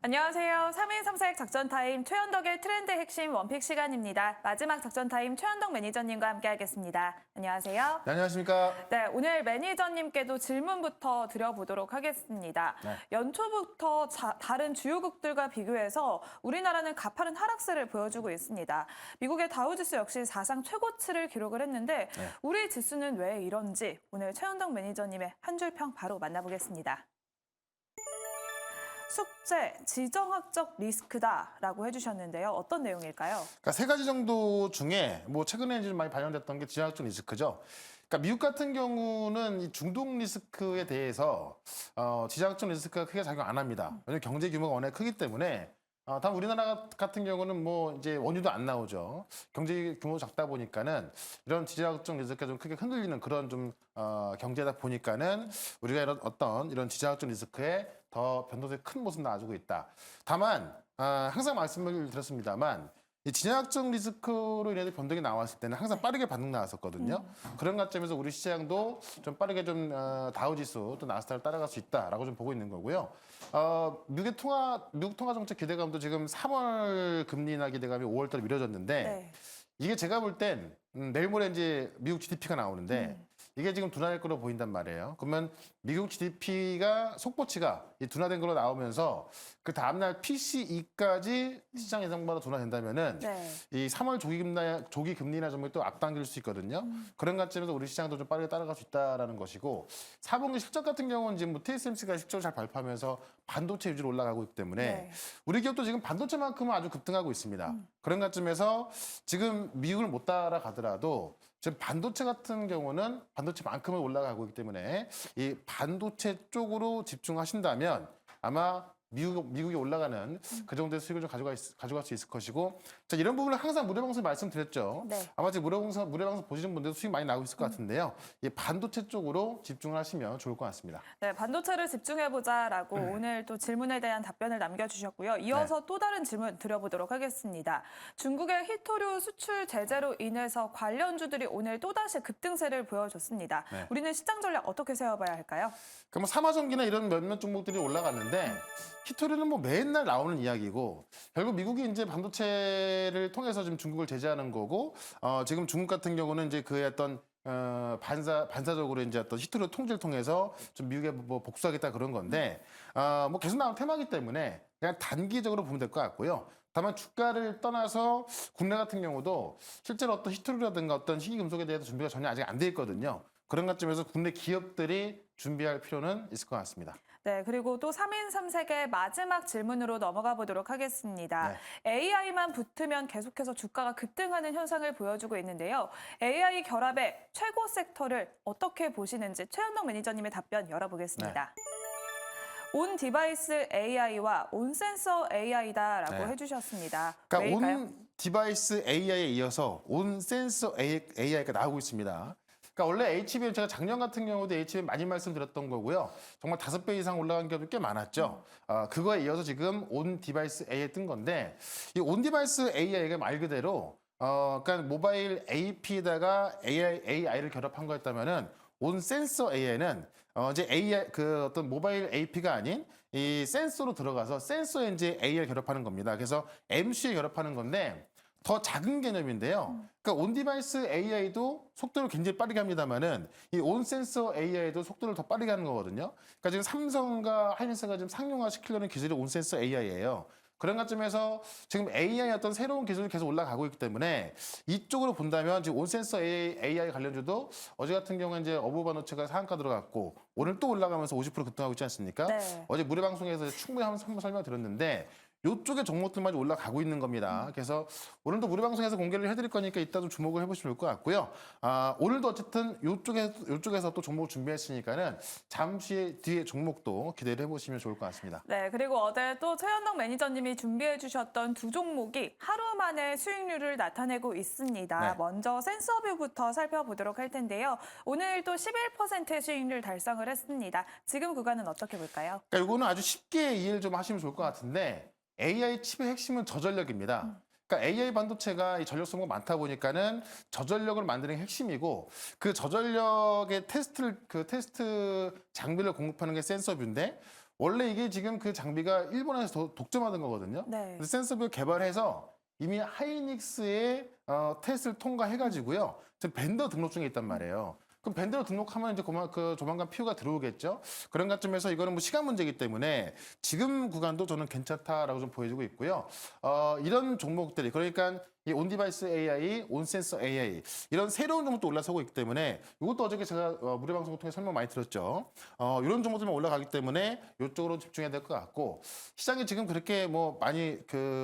안녕하세요. 3인 3색 작전타임 최현덕의 트렌드 핵심 원픽 시간입니다. 마지막 작전타임 최현덕 매니저님과 함께하겠습니다. 안녕하세요. 네, 안녕하십니까. 네, 오늘 매니저님께도 질문부터 드려보도록 하겠습니다. 네. 연초부터 다른 주요국들과 비교해서 우리나라는 가파른 하락세를 보여주고 있습니다. 미국의 다우지수 역시 사상 최고치를 기록을 했는데 네. 우리 지수는 왜 이런지 오늘 최현덕 매니저님의 한 줄 평 바로 만나보겠습니다. 숙제, 지정학적 리스크다라고 해주셨는데요. 어떤 내용일까요? 그러니까 세 가지 정도 중에 최근에 좀 많이 발견됐던 게 지정학적 리스크죠. 그러니까 미국 같은 경우는 이 중동 리스크에 대해서 지정학적 리스크가 크게 작용 안 합니다. 왜냐하면 경제 규모가 워낙 크기 때문에 다만 우리나라 같은 경우는 이제 원유도 안 나오죠. 경제 규모 작다 보니까는 이런 지정학적 리스크가 좀 크게 흔들리는 그런 좀 경제다 보니까는 우리가 이런 지정학적 리스크에 더 변동성이 큰 모습 나와주고 있다. 다만 항상 말씀을 드렸습니다만 이 지정학적 리스크로 인해서 변동이 나왔을 때는 항상 빠르게 반등 나왔었거든요. 그런 관점에서 우리 시장도 좀 빠르게 좀 다우지수 또 나스닥을 따라갈 수 있다라고 좀 보고 있는 거고요. 미국 통화 정책 기대감도 지금 3월 금리 인하 기대감이 5월달에 미뤄졌는데 네. 이게 제가 볼 땐 내일 모레 이제 미국 GDP가 나오는데 이게 지금 둔화될 거로 보인단 말이에요. 그러면 미국 GDP가 속보치가 이 둔화된 걸로 나오면서 그 다음날 PCE까지 시장 예상보다 둔화된다면은 네. 이 3월 조기 금리나 점을 또 앞당길 수 있거든요. 그런 관점에서 우리 시장도 좀 빠르게 따라갈 수 있다라는 것이고 4분기 실적 같은 경우는 지금 TSMC가 실적을 잘 발표하면서 반도체 위주로 올라가고 있기 때문에 네. 우리 기업도 지금 반도체만큼은 아주 급등하고 있습니다. 그런 관점에서 지금 미국을 못 따라가더라도 지금 반도체 같은 경우는 반도체만큼은 올라가고 있기 때문에 이 반도체 쪽으로 집중하신다면 아마 미국이 올라가는 그 정도의 수익을 좀 가져갈 수 있을 것이고 자 이런 부분을 항상 무료방송에 말씀드렸죠. 네. 아마 지금 무료방송 보시는 분들도 수익 많이 나고 있을 것 같은데요. 이 반도체 쪽으로 집중을 하시면 좋을 것 같습니다. 네, 반도체를 집중해보자라고 오늘 또 질문에 대한 답변을 남겨주셨고요. 이어서 또 다른 질문 드려보도록 하겠습니다. 중국의 히토류 수출 제재로 인해서 관련주들이 오늘 또다시 급등세를 보여줬습니다. 네. 우리는 시장 전략 어떻게 세워봐야 할까요? 그럼 삼화전기나 이런 몇몇 종목들이 올라갔는데 히토류는 맨날 나오는 이야기고 결국 미국이 이제 반도체를 통해서 지금 중국을 제재하는 거고 지금 중국 같은 경우는 이제 그의 어떤 반사적으로 이제 어떤 히토류 통제를 통해서 좀 미국에 복수하겠다 그런 건데 계속 나오는 테마이기 때문에 그냥 단기적으로 보면 될 것 같고요. 다만 주가를 떠나서 국내 같은 경우도 실제로 어떤 히토류라든가 어떤 희귀금속에 대해서 준비가 전혀 아직 안 돼 있거든요. 그런 관점에서 국내 기업들이 준비할 필요는 있을 것 같습니다. 네, 그리고 또 3인 3색의 마지막 질문으로 넘어가 보도록 하겠습니다. 네. AI만 붙으면 계속해서 주가가 급등하는 현상을 보여주고 있는데요. AI 결합의 최고 섹터를 어떻게 보시는지 최현덕 매니저님의 답변 열어보겠습니다. 온 디바이스 AI와 온 센서 AI다라고 네. 해주셨습니다. 그러니까 왜일까요? 온 디바이스 AI에 이어서 온 센서 AI가 나오고 있습니다. 그러니까 원래 HBM 제가 작년 같은 경우도 HBM 많이 말씀드렸던 거고요. 정말 5배 이상 올라간 기업이 꽤 많았죠. 그거에 이어서 지금 온 디바이스 AI에 뜬 건데 이 온 디바이스 AI가 말 그대로 그러니까 모바일 AP에다가 AI를 결합한 거였다면은 온 센서 AI는 이제 AI 그 어떤 모바일 AP가 아닌 이 센서로 들어가서 센서에 이제 AI를 결합하는 겁니다. 그래서 MC에 결합하는 건데 더 작은 개념인데요. 그러니까 온 디바이스 AI도 속도를 굉장히 빠르게 합니다만은 이 온 센서 AI도 속도를 더 빠르게 하는 거거든요. 그러니까 지금 삼성과 하이닉스가 지금 상용화 시키려는 기술이 온 센서 AI예요. 그런 관점에서 지금 AI 어떤 새로운 기술이 계속 올라가고 있기 때문에 이쪽으로 본다면 지금 온 센서 AI 관련주도 어제 같은 경우에 이제 어부반도체가 상한가 들어갔고 오늘 또 올라가면서 50% 급등하고 있지 않습니까? 네. 어제 무료 방송에서 충분히 한번 설명드렸는데 이쪽의 종목들만 올라가고 있는 겁니다. 그래서 오늘도 무료 방송에서 공개를 해드릴 거니까 이따 좀 주목을 해보시면 좋을 것 같고요. 오늘도 어쨌든 이쪽에서 또 종목 준비했으니까는 잠시 뒤에 종목도 기대를 해보시면 좋을 것 같습니다. 네, 그리고 어제 또 최현덕 매니저님이 준비해 주셨던 두 종목이 하루 만에 수익률을 나타내고 있습니다. 네. 먼저 센서뷰부터 살펴보도록 할 텐데요. 오늘 또 11%의 수익률 달성을 했습니다. 지금 구간은 어떻게 볼까요? 그러니까 이거는 아주 쉽게 이해를 좀 하시면 좋을 것 같은데 AI 칩의 핵심은 저전력입니다. 그러니까 AI 반도체가 이 전력 소모가 많다 보니까는 저전력을 만드는 게 핵심이고 그 저전력의 테스트 장비를 공급하는 게 센서뷰인데 원래 이게 지금 그 장비가 일본에서 독점하던 거거든요. 네. 센서뷰 개발해서 이미 하이닉스의 테스트를 통과해가지고요. 지금 벤더 등록 중에 있단 말이에요. 그럼 벤더로 등록하면 이제 조만간 PO가 들어오겠죠. 그런 관점에서 이거는 뭐 시간 문제이기 때문에 지금 구간도 저는 괜찮다라고 좀 보여지고 있고요. 이런 종목들이 그러니까 이 온디바이스 AI, 온센서 AI 이런 새로운 종목도 올라서고 있기 때문에 이것도 어저께 제가 무료 방송을 통해 설명 많이 들었죠. 이런 종목들만 올라가기 때문에 이쪽으로 집중해야 될 것 같고 시장이 지금 그렇게 뭐 많이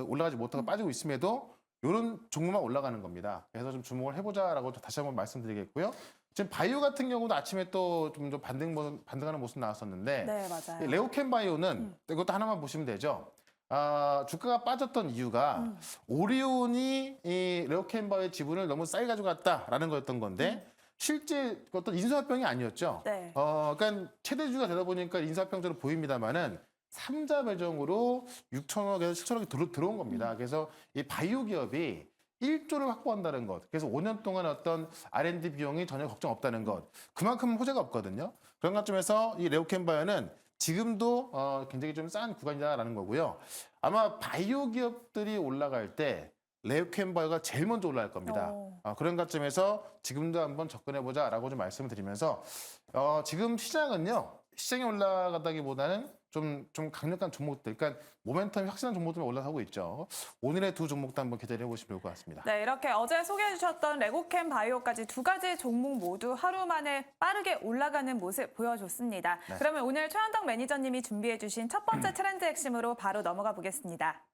올라가지 못하고 빠지고 있음에도 이런 종목만 올라가는 겁니다. 그래서 좀 주목을 해보자라고 다시 한번 말씀드리겠고요. 지금 바이오 같은 경우도 아침에 또 좀 반등하는 모습 나왔었는데 네, 맞아요. 레오캠 바이오는 이것도 하나만 보시면 되죠. 주가가 빠졌던 이유가 오리온이 이 레오캠 바이오의 지분을 너무 싸게 가져갔다라는 거였던 건데 실제 어떤 인수합병이 아니었죠. 네. 그러니까 최대주가 되다 보니까 인수합병처럼 보입니다만은 3자 배정으로 6천억에서 7천억이 들어온 겁니다. 그래서 이 바이오 기업이 1조를 확보한다는 것. 그래서 5년 동안 어떤 R&D 비용이 전혀 걱정 없다는 것. 그만큼 호재가 없거든요. 그런 관점에서 이 레오캠 바이오는 지금도 굉장히 좀 싼 구간이다라는 거고요. 아마 바이오 기업들이 올라갈 때 레오캠 바이오가 제일 먼저 올라갈 겁니다. 그런 관점에서 지금도 한번 접근해보자라고 좀 말씀을 드리면서 지금 시장이 올라가다기보다는 좀 강력한 종목들, 그러니까 모멘텀이 확실한 종목들만 올라가고 있죠. 오늘의 두 종목도 한번 기대해 보시면 좋을 것 같습니다. 네, 이렇게 어제 소개해 주셨던 레고캠 바이오까지 두 가지 종목 모두 하루 만에 빠르게 올라가는 모습 보여줬습니다. 네. 그러면 오늘 최현덕 매니저님이 준비해 주신 첫 번째 트렌드 핵심으로 바로 넘어가 보겠습니다.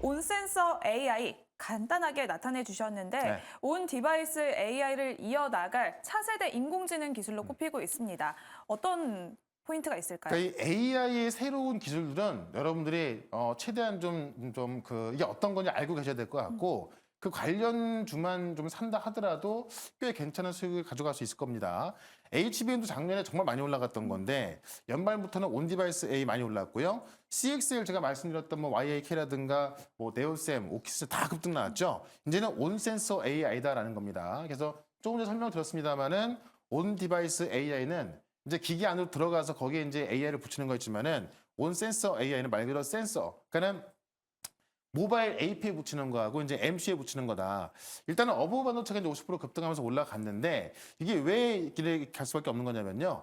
온센서 AI 간단하게 나타내 주셨는데 네. 온 디바이스 AI를 이어나갈 차세대 인공지능 기술로 꼽히고 있습니다. 어떤 포인트가 있을까요? 그러니까 이 AI의 새로운 기술들은 여러분들이 최대한 이게 어떤 건지 알고 계셔야 될 것 같고 그 관련주만 좀 산다 하더라도 꽤 괜찮은 수익을 가져갈 수 있을 겁니다. HBM도 작년에 정말 많이 올라갔던 건데 연말부터는 온디바이스 A 많이 올랐고요. CXL 제가 말씀드렸던 뭐 YAK라든가 뭐 네오셈, 오키스 다 급등 나왔죠. 이제는 온센서 AI다라는 겁니다. 그래서 조금 전에 설명드렸습니다만은 온디바이스 AI는 이제 기기 안으로 들어가서 거기에 이제 AI를 붙이는 거 있지만은 온센서 AI는 말 그대로 센서. 그러니까는 모바일 AP에 붙이는 거하고 이제 MC에 붙이는 거다. 일단은 어부 반도체가 이제 50% 급등하면서 올라갔는데 이게 왜 이렇게 갈 수밖에 없는 거냐면요.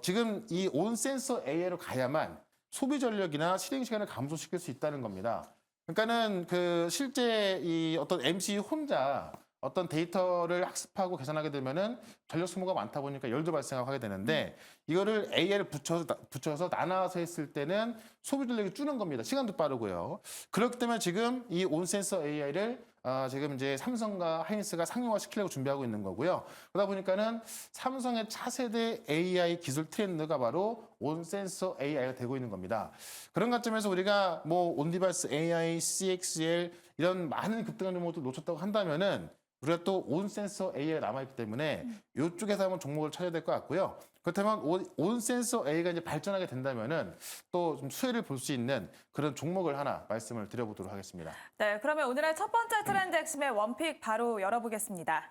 지금 이 온센서 AI로 가야만 소비 전력이나 실행 시간을 감소시킬 수 있다는 겁니다. 그러니까는 실제 이 어떤 MC 혼자 어떤 데이터를 학습하고 계산하게 되면은 전력 소모가 많다 보니까 열도 발생하고 하게 되는데 이거를 AI를 붙여서 나눠서 했을 때는 소비 전력이 줄는 겁니다. 시간도 빠르고요. 그렇기 때문에 지금 이 온센서 AI를 지금 이제 삼성과 하이닉스가 상용화 시키려고 준비하고 있는 거고요. 그러다 보니까는 삼성의 차세대 AI 기술 트렌드가 바로 온센서 AI가 되고 있는 겁니다. 그런 관점에서 우리가 뭐 온디바이스 AI, CXL 이런 많은 급등한 종목들 놓쳤다고 한다면은 우리가 또 온센서 AI가 남아있기 때문에 이쪽에서 한번 종목을 찾아야 될 것 같고요. 그렇다면 온센서 AI가 이제 발전하게 된다면은 또 좀 수혜를 볼 수 있는 그런 종목을 하나 말씀을 드려보도록 하겠습니다. 네, 그러면 오늘의 첫 번째 트렌드 핵심의 원픽 바로 열어보겠습니다.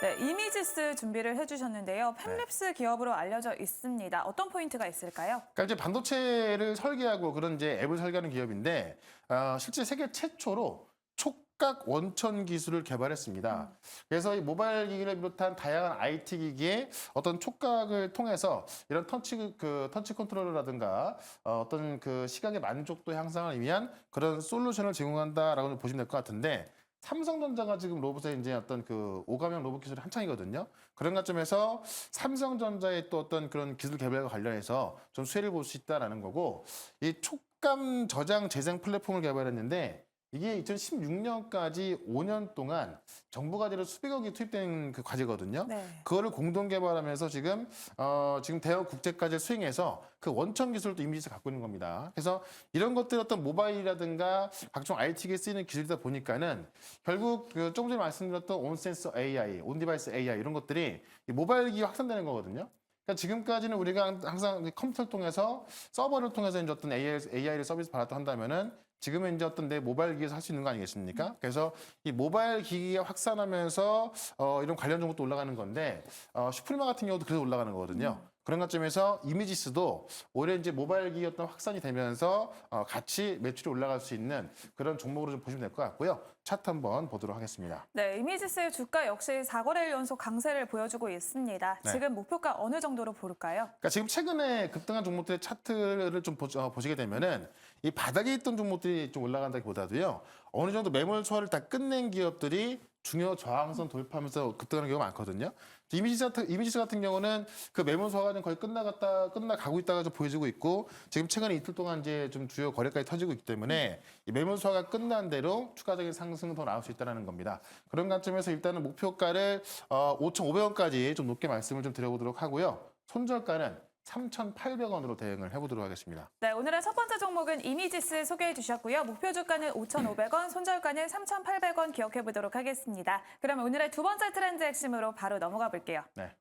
네, 이미지스 준비를 해주셨는데요. 팹립스 기업으로 알려져 있습니다. 어떤 포인트가 있을까요? 그러니까 이제 반도체를 설계하고 그런 이제 앱을 설계하는 기업인데 실제 세계 최초로 촉각 원천 기술을 개발했습니다. 그래서 이 모바일 기기를 비롯한 다양한 IT 기기에 어떤 촉각을 통해서 이런 터치 컨트롤러라든가 어떤 시각의 만족도 향상을 위한 그런 솔루션을 제공한다라고 보시면 될 것 같은데 삼성전자가 지금 로봇의 이제 어떤 오감형 로봇 기술이 한창이거든요. 그런 관점에서 삼성전자의 또 어떤 그런 기술 개발과 관련해서 좀 수혜를 볼 수 있다라는 거고 이 촉감 저장 재생 플랫폼을 개발했는데 이게 2016년까지 5년 동안 정부가 대로 수백억이 투입된 과제거든요. 네. 그거를 공동 개발하면서 지금 대형 국제과제를 수행해서 그 원천 기술도 이미지에서 갖고 있는 겁니다. 그래서 이런 것들 어떤 모바일이라든가 각종 IT에 쓰이는 기술이다 보니까는 결국 조금 전에 말씀드렸던 온센서 AI, 온디바이스 AI 이런 것들이 이 모바일 기기 확산되는 거거든요. 그러니까 지금까지는 우리가 항상 컴퓨터를 통해서 서버를 통해서 이제 어떤 AI를 서비스 받았다 한다면은 지금은 이제 어떤 내 모바일 기기에서 할 수 있는 거 아니겠습니까? 그래서 이 모바일 기기가 확산하면서 이런 관련 정보도 올라가는 건데 슈프리마 같은 경우도 그래서 올라가는 거거든요. 그런 관점에서 이미지스도 올해 이제 모바일 기기 어떤 확산이 되면서 같이 매출이 올라갈 수 있는 그런 종목으로 좀 보시면 될 것 같고요. 차트 한번 보도록 하겠습니다. 네, 이미지스의 주가 역시 4거래일 연속 강세를 보여주고 있습니다. 네. 지금 목표가 어느 정도로 보일까요? 그러니까 지금 최근에 급등한 종목들의 차트를 좀 보시게 되면은 이 바닥에 있던 종목들이 좀 올라간다기보다도요. 어느 정도 매물 소화를 다 끝낸 기업들이 중요 저항선 돌파하면서 급등하는 경우가 많거든요. 이미지스 같은 경우는 그 매물 소화가 좀 거의 끝나가고 있다가 좀 보여지고 있고 지금 최근에 이틀 동안 이제 좀 주요 거래까지 터지고 있기 때문에 이 매물 소화가 끝난 대로 추가적인 상승 더 나올 수 있다는 겁니다. 그런 관점에서 일단은 목표가를 5,500원까지 좀 높게 말씀을 좀 드려보도록 하고요. 손절가는 3,800원으로 대응을 해보도록 하겠습니다. 네, 오늘의 첫 번째 종목은 이미지스 소개해 주셨고요. 목표 주가는 5,500원, 손절가는 3,800원 기억해 보도록 하겠습니다. 그러면 오늘의 두 번째 트렌드 핵심으로 바로 넘어가 볼게요. 네.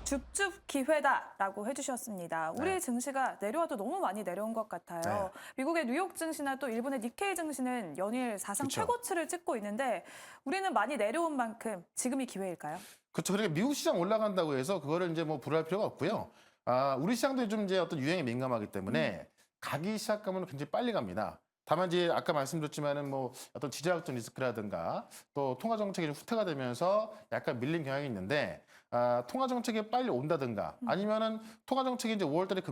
줍줍 기회다라고 해주셨습니다. 우리 네. 증시가 내려와도 너무 많이 내려온 것 같아요. 네. 미국의 뉴욕 증시나 또 일본의 니케이 증시는 연일 사상 그쵸. 최고치를 찍고 있는데 우리는 많이 내려온 만큼 지금이 기회일까요? 그렇죠. 그러니까 미국 시장 올라간다고 해서 그거를 이제 뭐 불할 필요가 없고요. 우리 시장도 좀 이제 어떤 유행에 민감하기 때문에 가기 시작하면 굉장히 빨리 갑니다. 다만 이제 아까 말씀드렸지만은 뭐 어떤 지정학적 리스크라든가 또 통화 정책이 좀 후퇴가 되면서 약간 밀린 경향이 있는데 통화 정책이 빨리 온다든가 아니면은 통화 정책이 이제 5월달에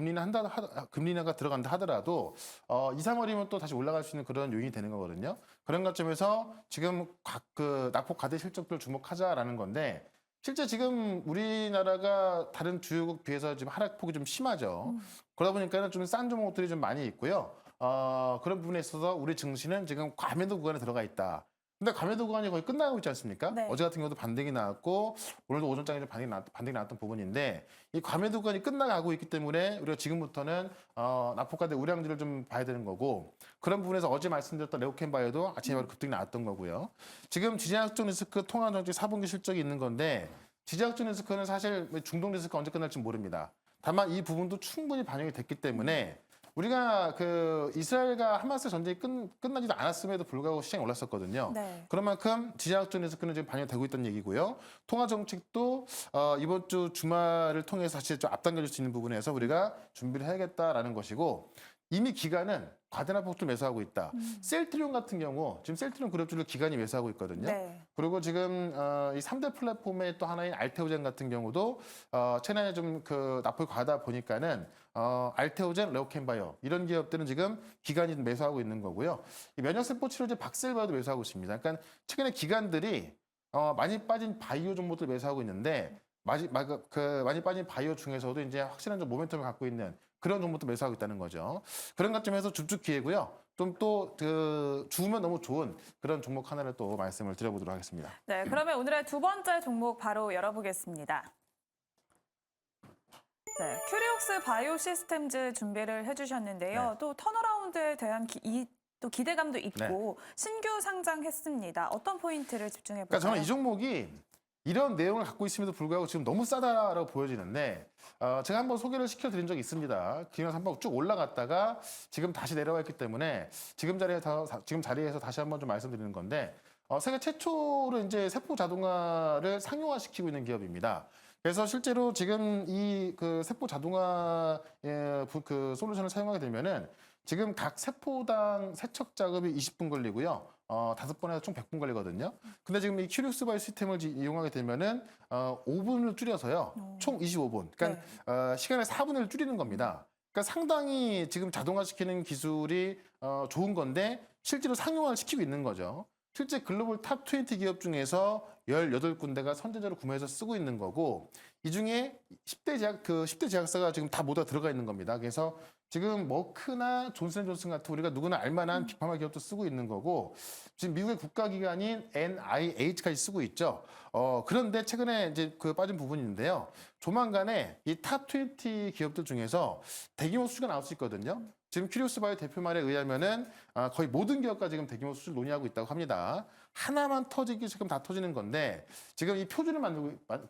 금리가 들어간다 하더라도 2, 3월이면 또 다시 올라갈 수 있는 그런 요인이 되는 거거든요. 그런 관점에서 지금 그 낙폭 과대 실적들 주목하자라는 건데. 실제 지금 우리나라가 다른 주요국 비해서 지금 하락폭이 좀 심하죠. 그러다 보니까는 좀 싼 종목들이 좀 많이 있고요. 그런 부분에 있어서 우리 증시는 지금 과매도 구간에 들어가 있다. 근데 과매도 구간이 거의 끝나고 있지 않습니까? 네. 어제 같은 경우도 반등이 나왔고 오늘도 오전장에 좀 반등이 나왔던 부분인데 이 과매도 구간이 끝나가고 있기 때문에 우리가 지금부터는 낙폭과대 우량주를 좀 봐야 되는 거고 그런 부분에서 어제 말씀드렸던 레오캔바이오도 아침에 바로 급등이 나왔던 거고요. 지금 지정학적 리스크 통화 정책 4분기 실적이 있는 건데 지정학적 리스크는 사실 중동 리스크가 언제 끝날지 모릅니다. 다만 이 부분도 충분히 반영이 됐기 때문에 우리가 그 이스라엘과 하마스 전쟁이 끝나지도 않았음에도 불구하고 시장이 올랐었거든요. 네. 그런 만큼 지정학적 리스크는 지금 반영되고 있다는 얘기고요. 통화 정책도 이번 주 주말을 통해서 사실 좀 앞당겨질 수 있는 부분에서 우리가 준비를 해야겠다라는 것이고 이미 기관은 과대납폭도 매수하고 있다. 셀트리온 같은 경우 지금 셀트리온 그룹주를 기관이 매수하고 있거든요. 네. 그리고 지금 이 3대 플랫폼의 또 하나인 알테오젠 같은 경우도 최근에 좀 그 납폭이 과다 보니까는 알테오젠, 레오캔바이오 이런 기업들은 지금 기관이 매수하고 있는 거고요. 이 면역세포 치료제 박셀바이오도 매수하고 있습니다. 그러니까 최근에 기관들이 많이 빠진 바이오 종목들 매수하고 있는데 많이 빠진 바이오 중에서도 이제 확실한 좀 모멘텀을 갖고 있는 그런 종목도 매수하고 있다는 거죠. 그런 관점에서 줍줍 기회고요. 좀 또 그 주면 너무 좋은 그런 종목 하나를 또 말씀을 드려보도록 하겠습니다. 네, 그러면 오늘의 두 번째 종목 바로 열어보겠습니다. 네, 큐리옥스 바이오 시스템즈 준비를 해주셨는데요. 네. 또 턴어라운드에 대한 또 기대감도 있고 신규 상장했습니다. 어떤 포인트를 집중해 볼까요? 그러니까 저는 이 종목이 이런 내용을 갖고 있음에도 불구하고 지금 너무 싸다라고 보여지는데 제가 한번 소개를 시켜드린 적이 있습니다. 기존에서 한번 쭉 올라갔다가 지금 다시 내려와 있기 때문에 지금 자리에서 다시 한번 좀 말씀드리는 건데 세계 최초로 이제 세포 자동화를 상용화시키고 있는 기업입니다. 그래서 실제로 지금 이 그 세포 자동화의 그 솔루션을 사용하게 되면은 지금 각 세포당 세척 작업이 20분 걸리고요. 5번에서 총 100분 걸리거든요. 근데 지금 이 큐리옥스 바이오 시스템을 이용하게 되면은 5분을 줄여서요. 총 25분. 그러니까 시간을 4분을 줄이는 겁니다. 그러니까 상당히 지금 자동화시키는 기술이 좋은 건데 실제로 상용화를 시키고 있는 거죠. 실제 글로벌 탑 20 기업 중에서 18군데가 선제적으로 구매해서 쓰고 있는 거고 이 중에 10대 제약사가 지금 다 모두 들어가 있는 겁니다. 그래서 지금 머크나 존슨앤존슨 같은 우리가 누구나 알만한 빅파마 기업도 쓰고 있는 거고 지금 미국의 국가기관인 NIH까지 쓰고 있죠. 그런데 최근에 이제 그 빠진 부분이 있는데요. 조만간에 이 탑 20 기업들 중에서 대규모 수주가 나올 수 있거든요. 지금 큐리오스 바이오 대표 말에 의하면은 거의 모든 기업과 지금 대규모 수주를 논의하고 있다고 합니다. 하나만 터지기 지금 다 터지는 건데 지금 이 표준을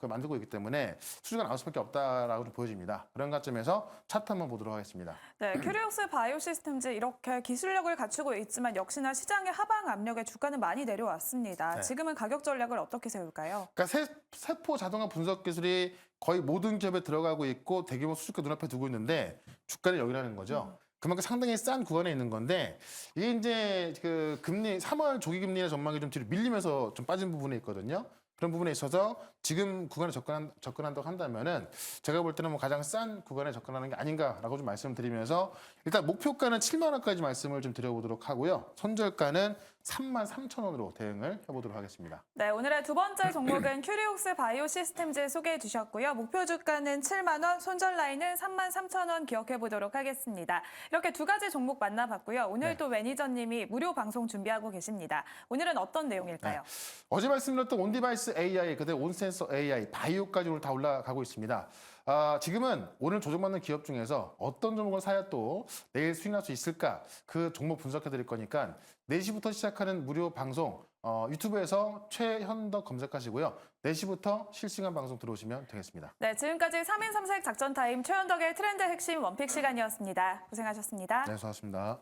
만들고 있기 때문에 수주가 나올 수밖에 없다라고 좀 보여집니다. 그런 관점에서 차트 한번 보도록 하겠습니다. 네, 큐리옥스 바이오 시스템즈 이렇게 기술력을 갖추고 있지만 역시나 시장의 하방 압력에 주가는 많이 내려왔습니다. 네. 지금은 가격 전략을 어떻게 세울까요? 그러니까 세포 자동화 분석 기술이 거의 모든 기업에 들어가고 있고 대규모 수주가 눈앞에 두고 있는데 주가는 여기라는 거죠. 그만큼 상당히 싼 구간에 있는 건데 이게 이제 그 금리 3월 조기 금리의 전망이 좀 뒤로 밀리면서 좀 빠진 부분이 있거든요. 그런 부분에 있어서 지금 구간에 접근한다고 한다면은 제가 볼 때는 뭐 가장 싼 구간에 접근하는 게 아닌가라고 좀 말씀드리면서 일단 목표가는 7만 원까지 말씀을 좀 드려보도록 하고요. 손절가는 3만 3천 원으로 대응을 해보도록 하겠습니다. 네, 오늘의 두 번째 종목은 큐리옥스 바이오 시스템즈 소개해 주셨고요. 목표 주가는 7만 원, 손절 라인은 3만 3천 원 기억해 보도록 하겠습니다. 이렇게 두 가지 종목 만나봤고요. 오늘 또 매니저님이 무료 방송 준비하고 계십니다. 오늘은 어떤 내용일까요? 어제 말씀드렸던 온디바이스 AI, 그다음에 온센서 AI, 바이오까지 오늘 다 올라가고 있습니다. 지금은 오늘 조정받는 기업 중에서 어떤 종목을 사야 또 내일 수익날 수 있을까? 그 종목 분석해 드릴 거니까 4시부터 시작하는 무료 방송 유튜브에서 최현덕 검색하시고요. 4시부터 실시간 방송 들어오시면 되겠습니다. 네, 지금까지 3인 3색 작전 타임 최현덕의 트렌드 핵심 원픽 시간이었습니다. 고생하셨습니다. 네, 수고하셨습니다.